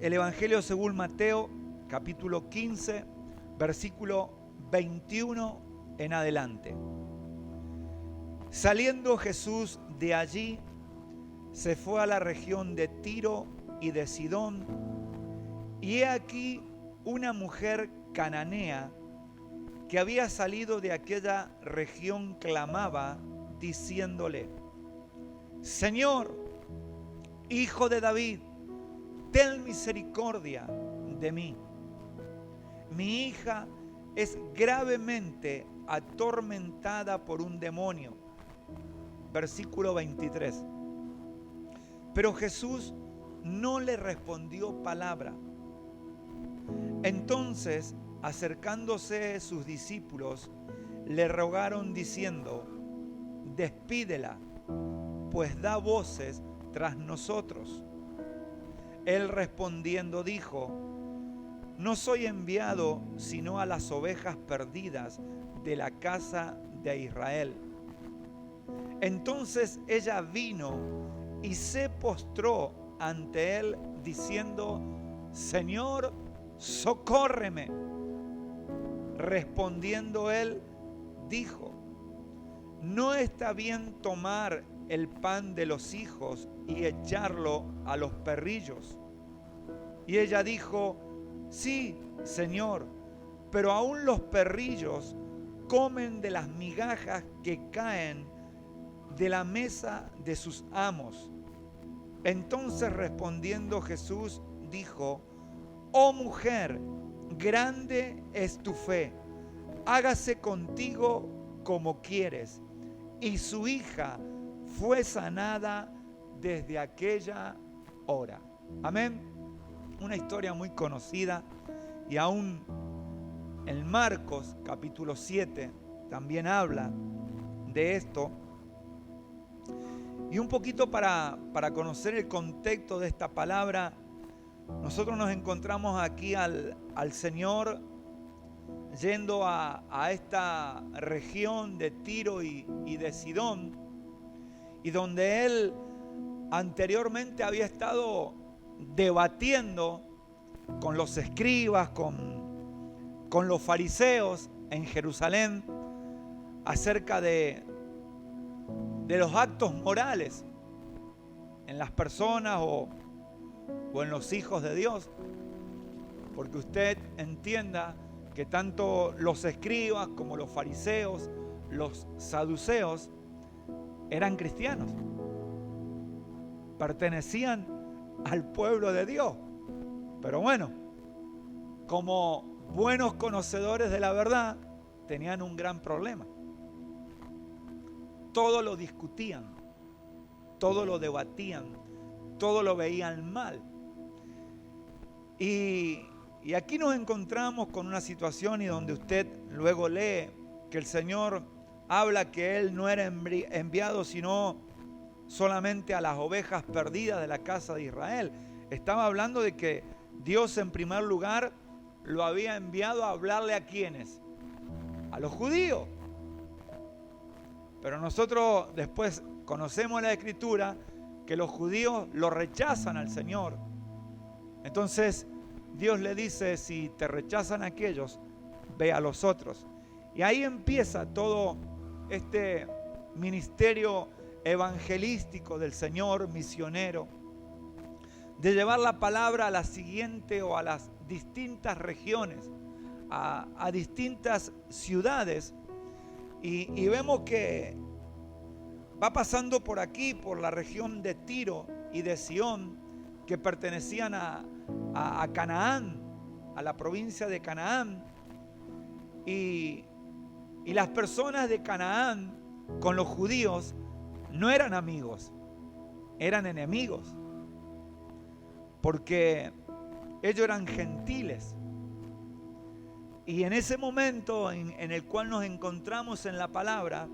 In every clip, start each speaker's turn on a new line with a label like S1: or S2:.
S1: el Evangelio según Mateo, capítulo 15, versículo 21 en adelante. Saliendo Jesús de allí, se fue a la región de Tiro y de Sidón, y he aquí una mujer cananea que había salido de aquella región clamaba, diciéndole: Señor, Hijo de David, ten misericordia de mí. Mi hija es gravemente atormentada por un demonio. Versículo 23. Pero Jesús no le respondió palabra. Entonces, acercándose sus discípulos, le rogaron diciendo: despídela, pues da voces tras nosotros. Él respondiendo dijo: no soy enviado sino a las ovejas perdidas de la casa de Israel. Entonces ella vino y se postró ante él diciendo: Señor, socórreme. Respondiendo él, dijo: no está bien tomar el pan de los hijos y echarlo a los perrillos. Y ella dijo: sí, Señor, pero aún los perrillos comen de las migajas que caen de la mesa de sus amos. Entonces respondiendo Jesús dijo: oh mujer, grande es tu fe, hágase contigo como quieres. Y su hija fue sanada desde aquella hora. Amén. Una historia muy conocida, y aún en Marcos capítulo 7 también habla de esto. Y un poquito para conocer el contexto de esta palabra, nosotros nos encontramos aquí al Señor yendo a esta región de Tiro y de Sidón, y donde Él anteriormente había estado debatiendo con los escribas, con los fariseos en Jerusalén acerca de los actos morales en las personas o en los hijos de Dios. Porque usted entienda que tanto los escribas como los fariseos, los saduceos, eran cristianos, pertenecían al pueblo de Dios, pero bueno, como buenos conocedores de la verdad, tenían un gran problema. Todo lo discutían, todo lo debatían, todo lo veían mal. Y aquí nos encontramos con una situación, y donde usted luego lee que el Señor habla que Él no era enviado sino solamente a las ovejas perdidas de la casa de Israel. Estaba hablando de que Dios en primer lugar lo había enviado a hablarle a ¿quiénes? A los judíos. Pero nosotros después conocemos la Escritura que los judíos lo rechazan al Señor. Entonces Dios le dice: si te rechazan aquellos, ve a los otros. Y ahí empieza todo este ministerio evangelístico del Señor, misionero, de llevar la palabra a la siguiente o a las distintas regiones, a distintas ciudades. Y vemos que va pasando por aquí, por la región de Tiro y de Sidón, que pertenecían a Canaán, a la provincia de Canaán. Y las personas de Canaán con los judíos no eran amigos, eran enemigos, porque ellos eran gentiles. Y en ese momento en el cual nos encontramos en la palabra,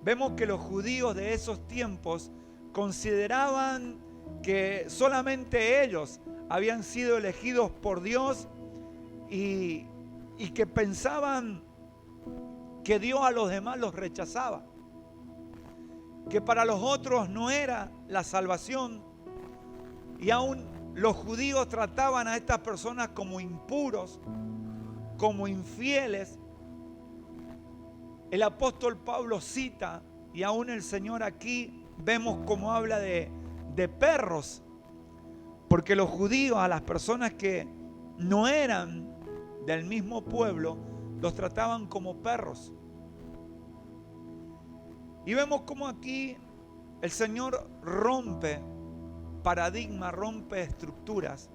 S1: vemos que los judíos de esos tiempos consideraban que solamente ellos habían sido elegidos por Dios, y que pensaban que Dios a los demás los rechazaba, que para los otros no era la salvación. Y aún los judíos trataban a estas personas como impuros, como infieles, el apóstol Pablo cita, y aún el Señor aquí vemos cómo habla de perros, porque los judíos, a las personas que no eran del mismo pueblo, los trataban como perros. Y vemos cómo aquí el Señor rompe paradigmas, rompe estructuras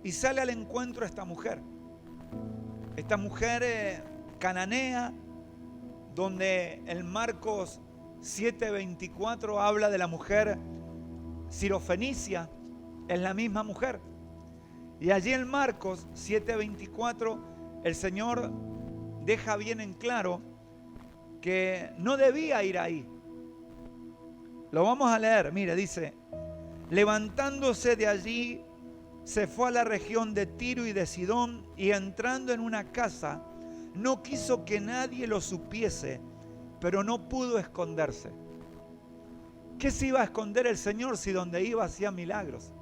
S1: y sale al encuentro de esta mujer. Esta mujer cananea, donde en Marcos 7:24 habla de la mujer sirofenicia, es la misma mujer. Y allí en Marcos 7:24 el Señor deja bien en claro que no debía ir ahí. Lo vamos a leer, mire, dice: levantándose de allí, se fue a la región de Tiro y de Sidón, y entrando en una casa, no quiso que nadie lo supiese, pero no pudo esconderse. ¿Qué se iba a esconder el Señor si donde iba hacía milagros?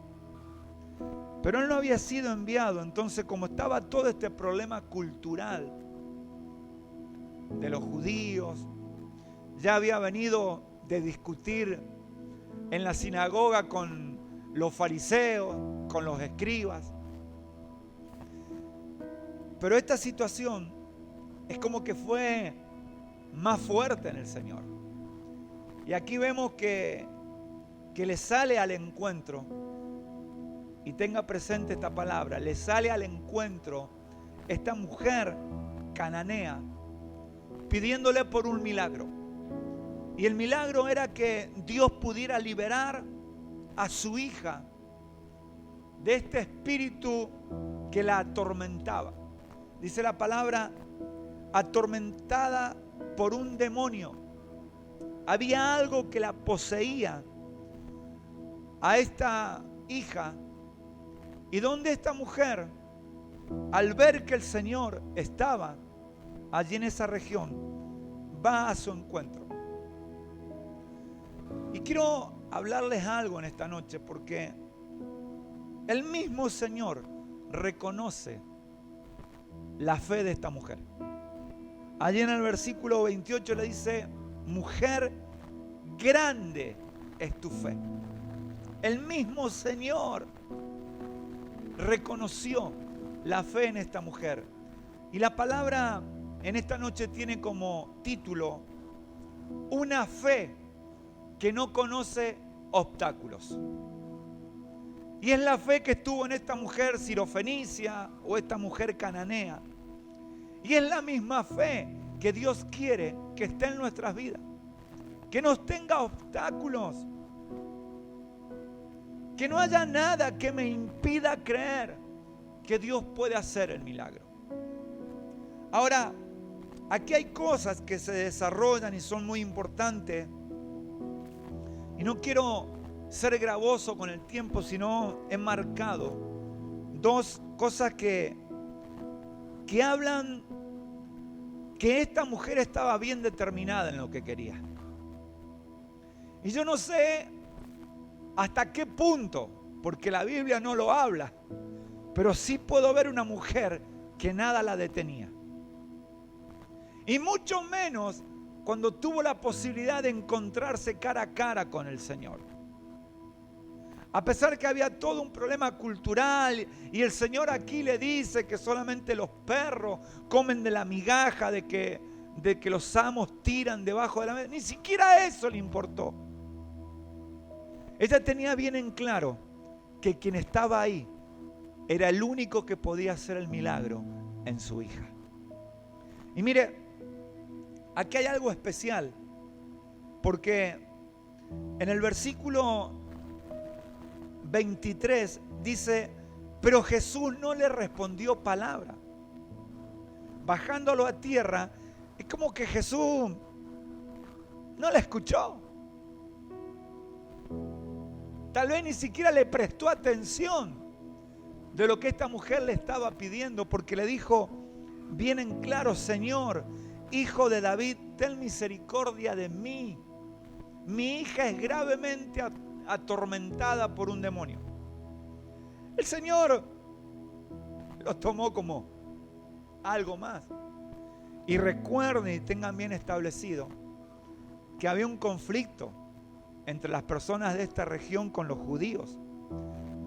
S1: Pero él no había sido enviado. Entonces, como estaba todo este problema cultural de los judíos, ya había venido de discutir en la sinagoga con los fariseos, con los escribas. Pero esta situación es como que fue más fuerte en el Señor. Y aquí vemos que le sale al encuentro, y tenga presente esta palabra, le sale al encuentro esta mujer cananea pidiéndole por un milagro. Y el milagro era que Dios pudiera liberar a su hija de este espíritu que la atormentaba. Dice la palabra, atormentada por un demonio. Había algo que la poseía a esta hija, y donde esta mujer, al ver que el Señor estaba allí en esa región, va a su encuentro. Y quiero hablarles algo en esta noche, porque el mismo Señor reconoce la fe de esta mujer. Allí en el versículo 28 le dice: mujer, grande es tu fe. El mismo Señor reconoció la fe en esta mujer. Y la palabra en esta noche tiene como título: una fe que no conoce obstáculos. Y es la fe que estuvo en esta mujer sirofenicia o esta mujer cananea. Y es la misma fe que Dios quiere que esté en nuestras vidas. Que no tenga obstáculos. Que no haya nada que me impida creer que Dios puede hacer el milagro. Ahora, aquí hay cosas que se desarrollan y son muy importantes. Y no quiero ser gravoso con el tiempo, sino he marcado dos cosas que hablan que esta mujer estaba bien determinada en lo que quería. Y yo no sé hasta qué punto, porque la Biblia no lo habla, pero sí puedo ver una mujer que nada la detenía. Y mucho menos cuando tuvo la posibilidad de encontrarse cara a cara con el Señor. A pesar que había todo un problema cultural, y el Señor aquí le dice que solamente los perros comen de la migaja de que los amos tiran debajo de la mesa, ni siquiera eso le importó. Ella tenía bien en claro que quien estaba ahí era el único que podía hacer el milagro en su hija. Y mire, aquí hay algo especial, porque en el versículo 23 dice: pero Jesús no le respondió palabra. Bajándolo a tierra, es como que Jesús no la escuchó. Tal vez ni siquiera le prestó atención de lo que esta mujer le estaba pidiendo, porque le dijo bien en claro: Señor, Hijo de David, ten misericordia de mí. Mi hija es gravemente atormentada por un demonio. El Señor lo tomó como algo más. Y recuerden y tengan bien establecido que había un conflicto entre las personas de esta región con los judíos.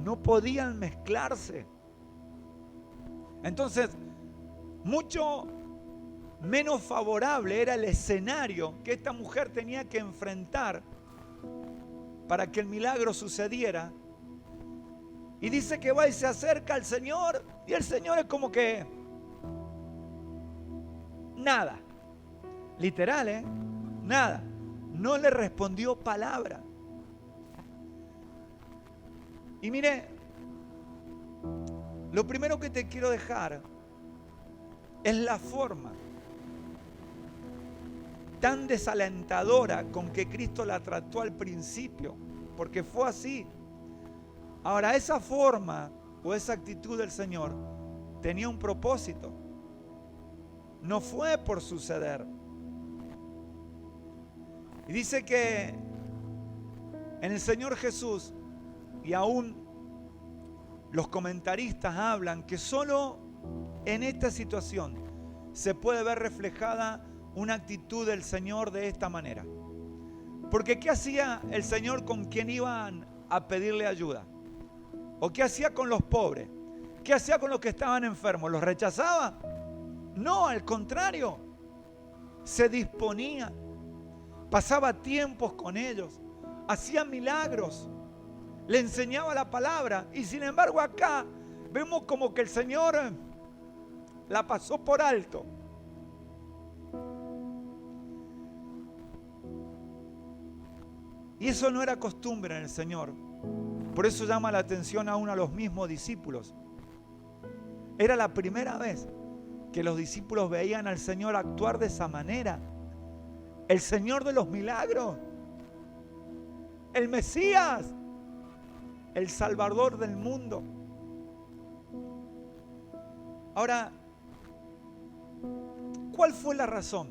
S1: No podían mezclarse. Entonces, mucho menos favorable era el escenario que esta mujer tenía que enfrentar para que el milagro sucediera. Y dice que va y se acerca al Señor, y el Señor es como que nada. Literal, nada. No le respondió palabra. Y mire, lo primero que te quiero dejar es la forma tan desalentadora con que Cristo la trató al principio, porque fue así. Ahora, esa forma o esa actitud del Señor tenía un propósito. No fue por suceder. Y dice que en el Señor Jesús, y aún los comentaristas hablan que solo en esta situación se puede ver reflejada una actitud del Señor de esta manera. Porque ¿qué hacía el Señor con quien iban a pedirle ayuda? ¿O qué hacía con los pobres? ¿Qué hacía con los que estaban enfermos? ¿Los rechazaba? No, al contrario. Se disponía. Pasaba tiempos con ellos. Hacía milagros. Le enseñaba la palabra. Y sin embargo acá vemos como que el Señor la pasó por alto. Y eso no era costumbre en el Señor. Por eso llama la atención aún a los mismos discípulos. Era la primera vez que los discípulos veían al Señor actuar de esa manera. El Señor de los milagros. El Mesías. El Salvador del mundo. Ahora, ¿cuál fue la razón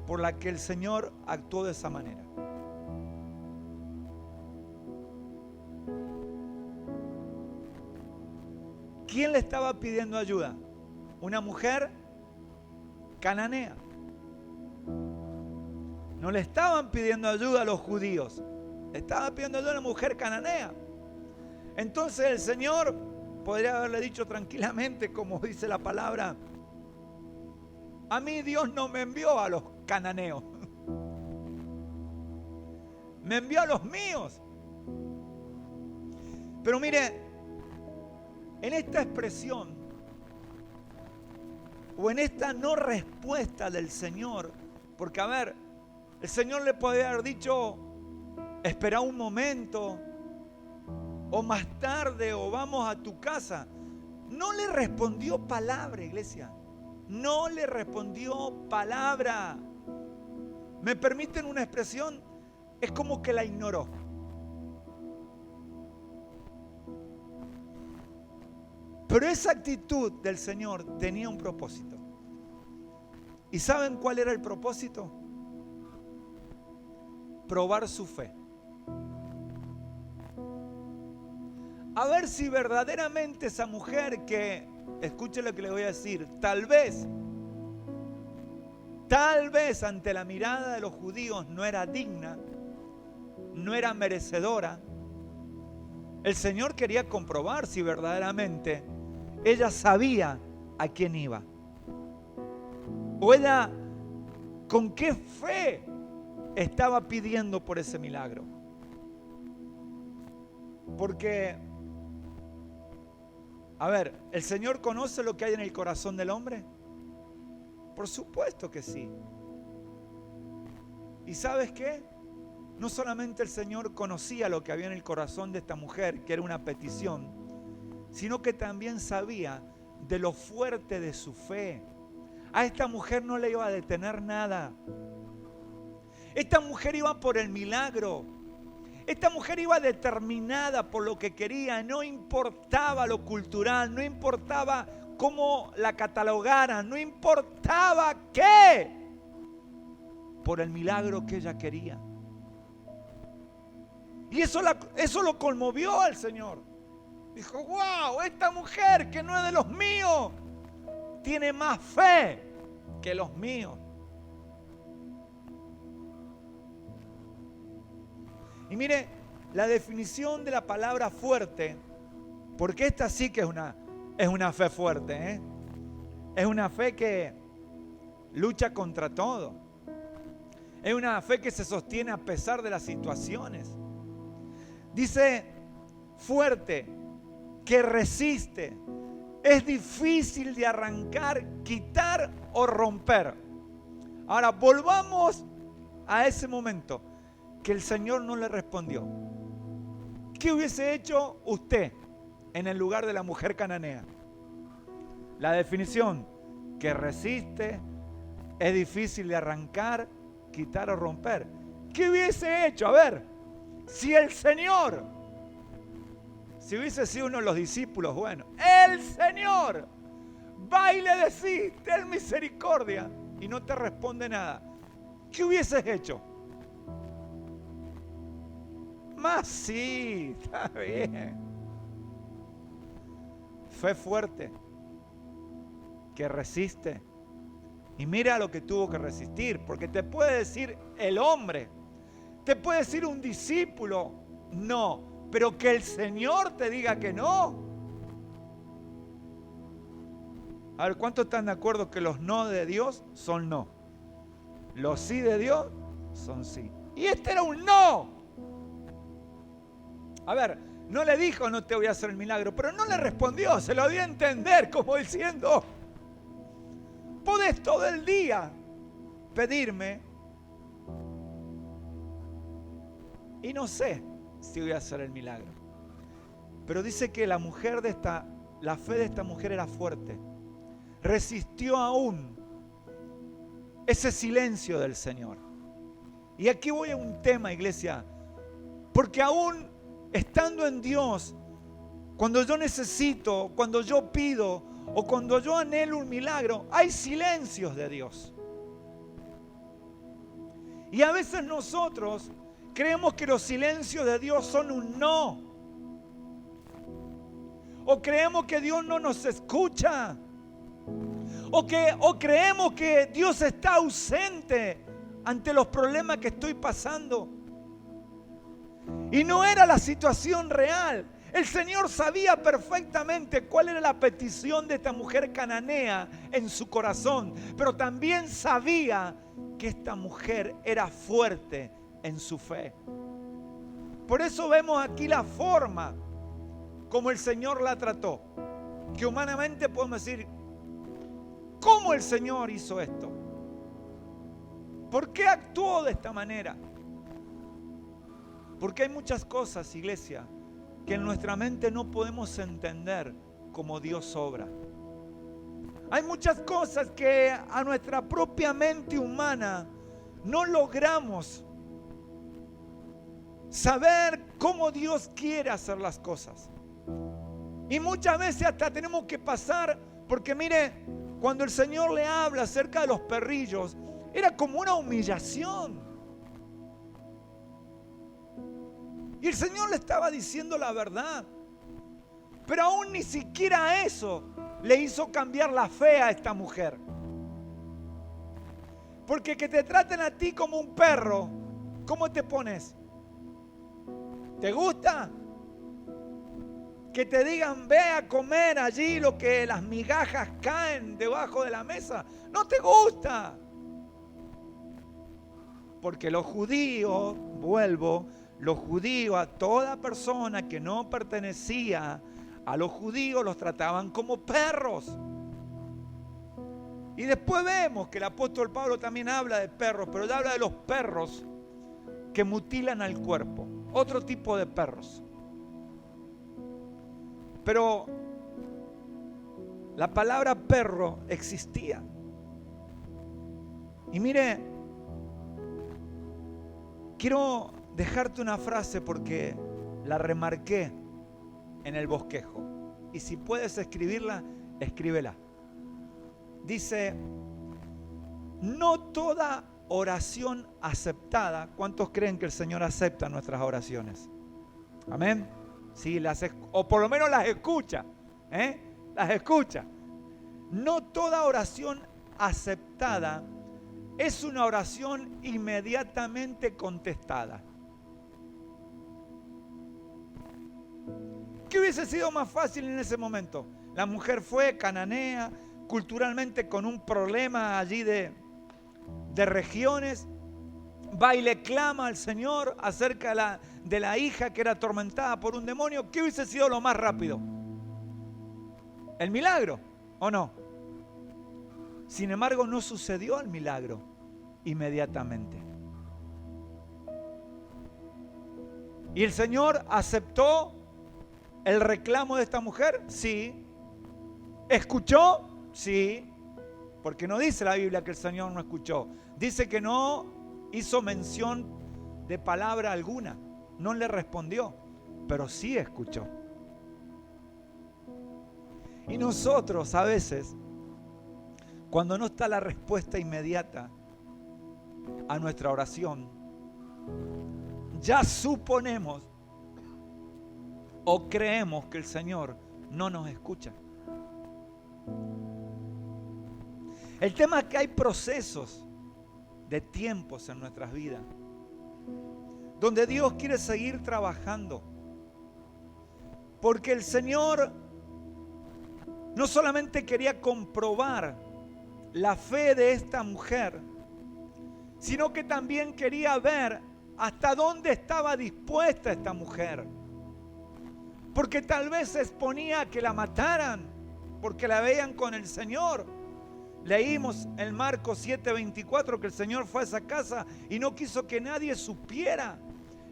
S1: por la que el Señor actuó de esa manera? ¿Quién le estaba pidiendo ayuda? Una mujer cananea. No le estaban pidiendo ayuda a los judíos. Le estaba pidiendo ayuda a una mujer cananea. Entonces el Señor podría haberle dicho tranquilamente, como dice la palabra: a mí Dios no me envió a los cananeos. Me envió a los míos. Pero mire, en esta expresión o en esta no respuesta del Señor, porque a ver, el Señor le podría haber dicho: espera un momento, o más tarde, o vamos a tu casa. No le respondió palabra, iglesia. No le respondió palabra. ¿Me permiten una expresión? Es como que la ignoró. Pero esa actitud del Señor tenía un propósito. ¿Y saben cuál era el propósito? Probar su fe. A ver si verdaderamente esa mujer que, escuche lo que le voy a decir, tal vez ante la mirada de los judíos no era digna, no era merecedora. El Señor quería comprobar si verdaderamente ella sabía a quién iba. O ella con qué fe estaba pidiendo por ese milagro. Porque, a ver, ¿el Señor conoce lo que hay en el corazón del hombre? Por supuesto que sí. ¿Y sabes qué? No solamente el Señor conocía lo que había en el corazón de esta mujer, que era una petición, sino que también sabía de lo fuerte de su fe. A esta mujer no le iba a detener nada. Esta mujer iba por el milagro. Esta mujer iba determinada por lo que quería. No importaba lo cultural, no importaba cómo la catalogaran, no importaba qué, por el milagro que ella quería. Y eso lo conmovió al Señor. Dijo, wow, esta mujer que no es de los míos, tiene más fe que los míos. Y mire, la definición de la palabra fuerte, porque esta sí que es una fe fuerte, ¿eh? Es una fe que lucha contra todo. Es una fe que se sostiene a pesar de las situaciones. Dice fuerte, que resiste. Es difícil de arrancar, quitar o romper. Ahora, volvamos a ese momento que el Señor no le respondió. ¿Qué hubiese hecho usted en el lugar de la mujer cananea? La definición, que resiste, es difícil de arrancar, quitar o romper. ¿Qué hubiese hecho? A ver, si el Señor, si hubiese sido uno de los discípulos, bueno, el Señor va y le decís, ten misericordia, y no te responde nada. ¿Qué hubieses hecho? Más sí, está bien. Fe fuerte, que resiste. Y mira lo que tuvo que resistir, porque te puede decir el hombre, te puede decir un discípulo, no, pero que el Señor te diga que no. A ver, ¿cuántos están de acuerdo que los no de Dios son no? Los sí de Dios son sí. Y este era un no. A ver, no le dijo no te voy a hacer el milagro, pero no le respondió, se lo dio a entender como diciendo, podés todo el día pedirme y no sé si voy a hacer el milagro. Pero dice que la fe de esta mujer era fuerte. Resistió aún ese silencio del Señor. Y aquí voy a un tema, iglesia, porque aún estando en Dios, cuando yo necesito, cuando yo pido o cuando yo anhelo un milagro, hay silencios de Dios. Y a veces nosotros creemos que los silencios de Dios son un no. O creemos que Dios no nos escucha. O creemos que Dios está ausente ante los problemas que estoy pasando. Y no era la situación real. El Señor sabía perfectamente cuál era la petición de esta mujer cananea en su corazón, pero también sabía que esta mujer era fuerte en su fe. Por eso vemos aquí la forma como el Señor la trató, que humanamente podemos decir, ¿cómo el Señor hizo esto? ¿Por qué actuó de esta manera? Porque hay muchas cosas, iglesia, que en nuestra mente no podemos entender como Dios obra. Hay muchas cosas que a nuestra propia mente humana no logramos saber cómo Dios quiere hacer las cosas. Y muchas veces hasta tenemos que pasar, porque mire, cuando el Señor le habla acerca de los perrillos, era como una humillación. Y el Señor le estaba diciendo la verdad. Pero aún ni siquiera eso le hizo cambiar la fe a esta mujer. Porque que te traten a ti como un perro, ¿cómo te pones? ¿Te gusta? Que te digan, ve a comer allí lo que las migajas caen debajo de la mesa. No te gusta. Porque los judíos, los judíos, a toda persona que no pertenecía a los judíos, los trataban como perros. Y después vemos que el apóstol Pablo también habla de perros, pero ya habla de los perros que mutilan al cuerpo. Otro tipo de perros. Pero la palabra perro existía. Y mire, quiero dejarte una frase porque la remarqué en el bosquejo. Y si puedes escribirla, escríbela. Dice, no toda oración aceptada. ¿Cuántos creen que el Señor acepta nuestras oraciones? Amén. Sí, o por lo menos las escucha. Las escucha. No toda oración aceptada es una oración inmediatamente contestada. ¿Qué hubiese sido más fácil en ese momento? La mujer fue cananea, culturalmente con un problema allí de regiones, va y le clama al Señor acerca de la hija que era atormentada por un demonio. ¿Qué hubiese sido lo más rápido? ¿El milagro o no? Sin embargo, no sucedió el milagro inmediatamente. ¿Y el Señor aceptó el reclamo de esta mujer? Sí. ¿Escuchó? Sí. Porque no dice la Biblia que el Señor no escuchó. Dice que no hizo mención de palabra alguna. No le respondió, pero sí escuchó. Y nosotros a veces, cuando no está la respuesta inmediata a nuestra oración, ya suponemos o creemos que el Señor no nos escucha. El tema es que hay procesos de tiempos en nuestras vidas donde Dios quiere seguir trabajando, porque el Señor no solamente quería comprobar la fe de esta mujer, sino que también quería ver hasta dónde estaba dispuesta esta mujer, porque tal vez se exponía a que la mataran porque la veían con el Señor. Leímos en Marcos 7:24 que el Señor fue a esa casa y no quiso que nadie supiera.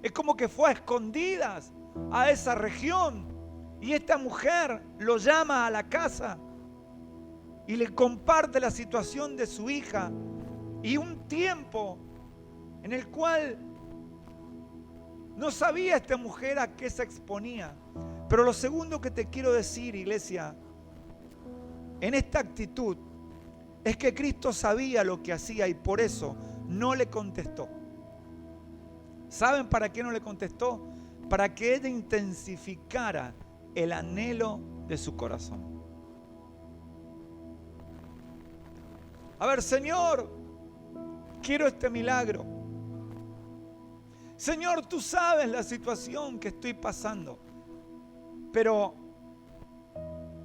S1: Es como que fue a escondidas a esa región. Y esta mujer lo llama a la casa y le comparte la situación de su hija. Y un tiempo en el cual no sabía esta mujer a qué se exponía. Pero lo segundo que te quiero decir, iglesia, en esta actitud, es que Cristo sabía lo que hacía y por eso no le contestó. ¿Saben para qué no le contestó? Para que ella intensificara el anhelo de su corazón. A ver, Señor, quiero este milagro. Señor, tú sabes la situación que estoy pasando. Pero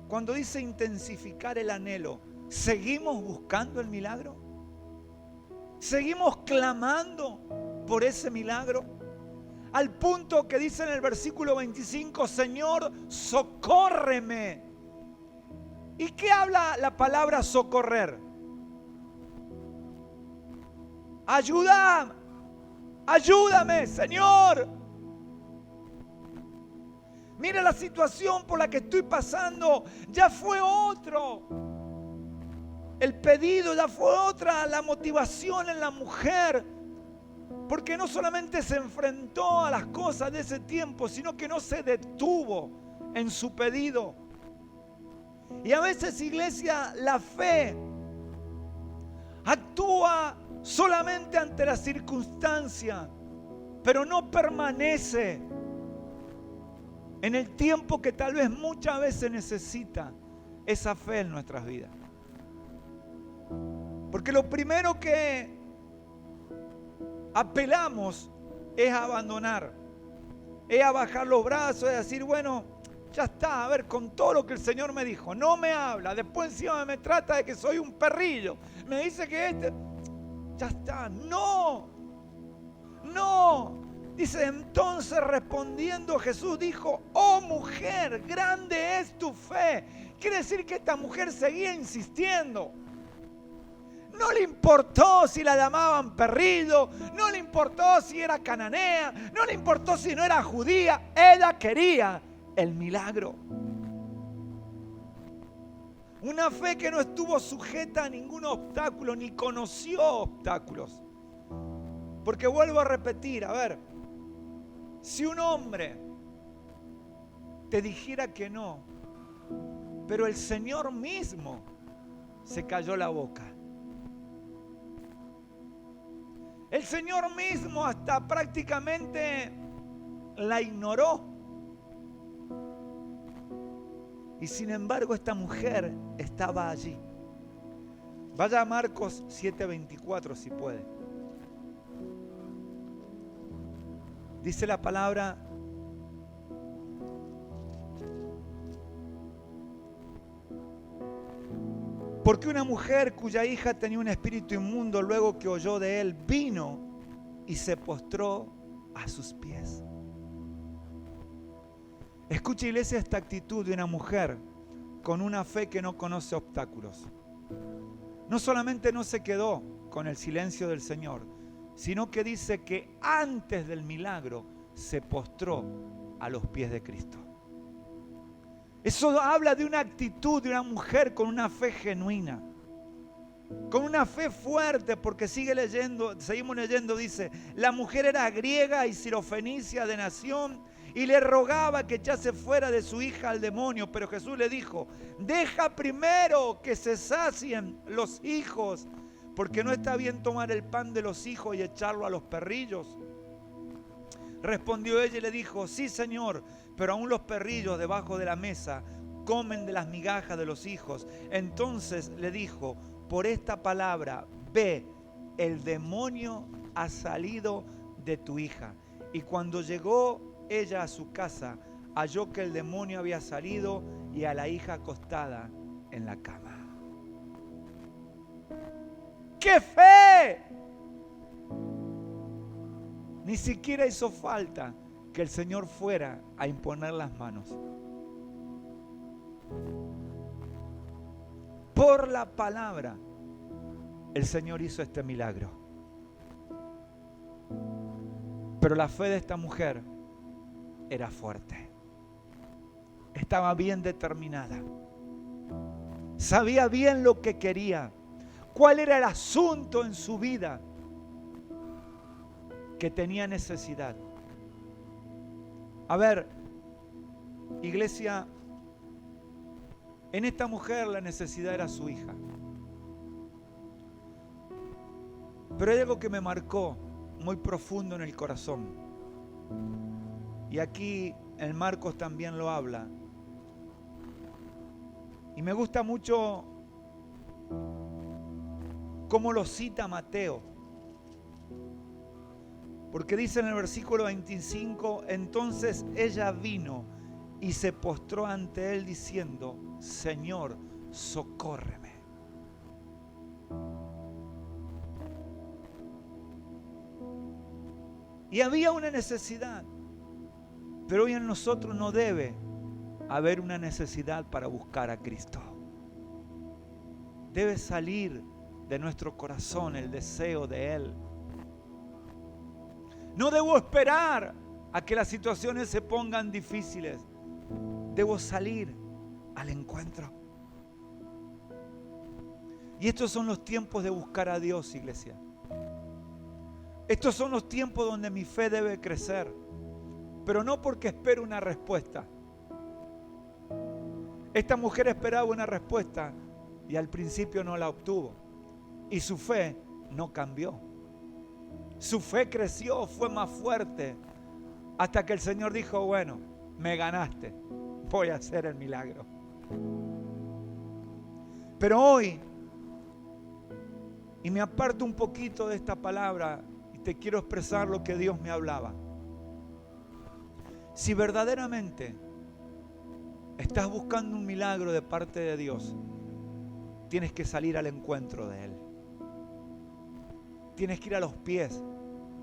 S1: cuando dice intensificar el anhelo, ¿seguimos buscando el milagro? ¿Seguimos clamando por ese milagro? Al punto que dice en el versículo 25, Señor, socórreme. ¿Y qué habla la palabra socorrer? Ayúdame, Señor. Mira la situación por la que estoy pasando, ya fue otro. El pedido ya fue otra, la motivación en la mujer. Porque no solamente se enfrentó a las cosas de ese tiempo, sino que no se detuvo en su pedido. Y a veces, iglesia, la fe actúa solamente ante la circunstancia, pero no permanece en el tiempo que tal vez muchas veces necesita esa fe en nuestras vidas. Porque lo primero que apelamos es a abandonar, es a bajar los brazos, es a decir, bueno, ya está, a ver, con todo lo que el Señor me dijo, no me habla, después encima me trata de que soy un perrillo, me dice que ya está, no, dice, entonces respondiendo Jesús dijo, oh mujer, grande es tu fe. Quiere decir que esta mujer seguía insistiendo. No le importó si la llamaban perrillo, no le importó si era cananea, no le importó si no era judía. Ella quería el milagro. Una fe que no estuvo sujeta a ningún obstáculo, ni conoció obstáculos. Porque vuelvo a repetir, a ver, si un hombre te dijera que no, pero el Señor mismo se cayó la boca. El Señor mismo hasta prácticamente la ignoró. Y sin embargo esta mujer estaba allí. Vaya a Marcos 7:24 si puede. Dice la palabra: porque una mujer cuya hija tenía un espíritu inmundo, luego que oyó de él, vino y se postró a sus pies. Escucha, iglesia, esta actitud de una mujer con una fe que no conoce obstáculos. No solamente no se quedó con el silencio del Señor, sino que dice que antes del milagro se postró a los pies de Cristo. Eso habla de una actitud de una mujer con una fe genuina, con una fe fuerte, porque seguimos leyendo, dice: la mujer era griega y sirofenicia de nación, y le rogaba que echase fuera de su hija al demonio. Pero Jesús le dijo: deja primero que se sacien los hijos, porque no está bien tomar el pan de los hijos y echarlo a los perrillos. Respondió ella y le dijo: sí, Señor, pero aún los perrillos debajo de la mesa comen de las migajas de los hijos. Entonces le dijo: por esta palabra, ve, el demonio ha salido de tu hija. Y cuando llegó ella a su casa, halló que el demonio había salido y a la hija acostada en la cama. ¡Qué fe! Ni siquiera hizo falta que el Señor fuera a imponer las manos. Por la palabra, el Señor hizo este milagro. Pero la fe de esta mujer era fuerte. Estaba bien determinada. Sabía bien lo que quería. ¿Cuál era el asunto en su vida que tenía necesidad? A ver, iglesia, en esta mujer la necesidad era su hija. Pero hay algo que me marcó muy profundo en el corazón. Y aquí en Marcos también lo habla. Y me gusta mucho cómo lo cita Mateo. Porque dice en el versículo 25: entonces ella vino y se postró ante él diciendo: Señor, socórreme. Y había una necesidad, pero hoy en nosotros no debe haber una necesidad para buscar a Cristo. Debe salir de nuestro corazón el deseo de Él. No debo esperar a que las situaciones se pongan difíciles. Debo salir al encuentro. Y estos son los tiempos de buscar a Dios, iglesia. Estos son los tiempos donde mi fe debe crecer, pero no porque espero una respuesta. Esta mujer esperaba una respuesta y al principio no la obtuvo. Y su fe no cambió. Su fe creció, fue más fuerte, hasta que el Señor dijo: bueno, me ganaste, voy a hacer el milagro. Pero hoy, y me aparto un poquito de esta palabra, te quiero expresar lo que Dios me hablaba. Si verdaderamente estás buscando un milagro de parte de Dios, tienes que salir al encuentro de Él. Tienes que ir a los pies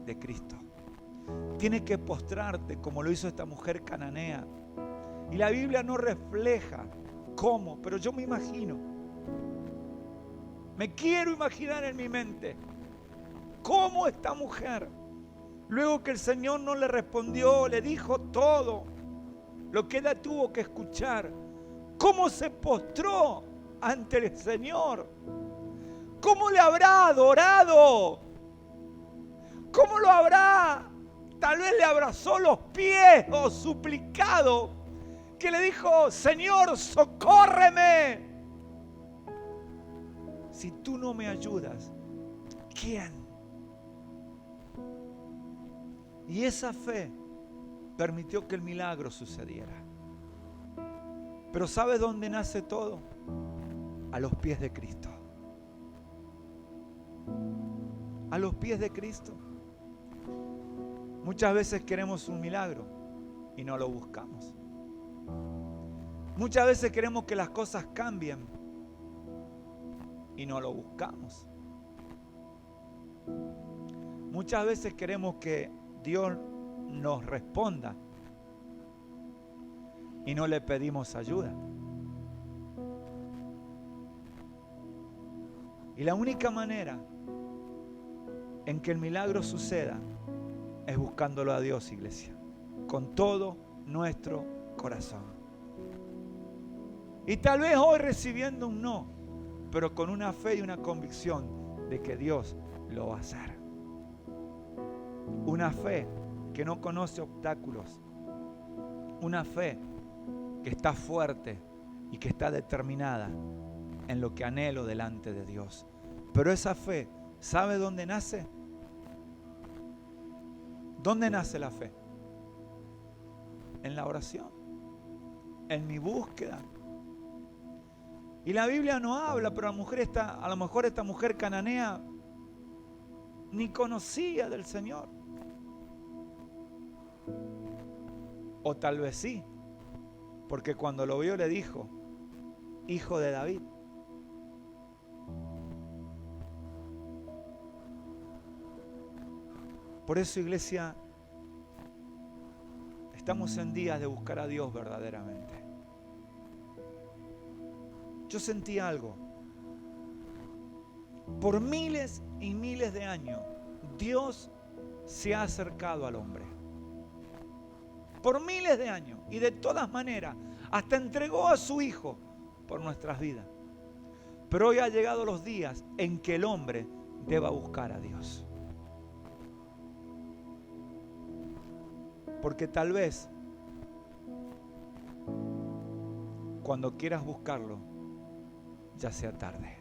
S1: de Cristo. Tienes que postrarte como lo hizo esta mujer cananea. Y la Biblia no refleja cómo, pero yo me imagino. Me quiero imaginar en mi mente cómo esta mujer, luego que el Señor no le respondió, le dijo todo lo que ella tuvo que escuchar, cómo se postró ante el Señor, cómo le habrá adorado, cómo lo habrá, tal vez le abrazó los pies o suplicado, que le dijo: Señor, socórreme. Si tú no me ayudas, ¿quién? Y esa fe permitió que el milagro sucediera. Pero ¿sabes dónde nace todo? A los pies de Cristo. A los pies de Cristo. Muchas veces queremos un milagro y no lo buscamos. Muchas veces queremos que las cosas cambien y no lo buscamos. Muchas veces queremos que Dios nos responda y no le pedimos ayuda. Y la única manera en que el milagro suceda es buscándolo a Dios, iglesia, con todo nuestro corazón. Y tal vez hoy recibiendo un no, pero con una fe y una convicción de que Dios lo va a hacer. Una fe que no conoce obstáculos. Una fe que está fuerte y que está determinada en lo que anhelo delante de Dios. Pero esa fe, ¿sabe dónde nace? ¿Dónde nace la fe? En la oración, en mi búsqueda. Y la Biblia no habla, pero a lo mejor esta mujer cananea ni conocía del Señor. O tal vez sí, porque cuando lo vio le dijo, hijo de David. Por eso, iglesia, estamos en días de buscar a Dios verdaderamente. Yo sentí algo. Por miles y miles de años, Dios se ha acercado al hombre. Por miles de años. Y de todas maneras, hasta entregó a su Hijo por nuestras vidas. Pero hoy ha llegado los días en que el hombre deba buscar a Dios. Porque tal vez cuando quieras buscarlo ya sea tarde.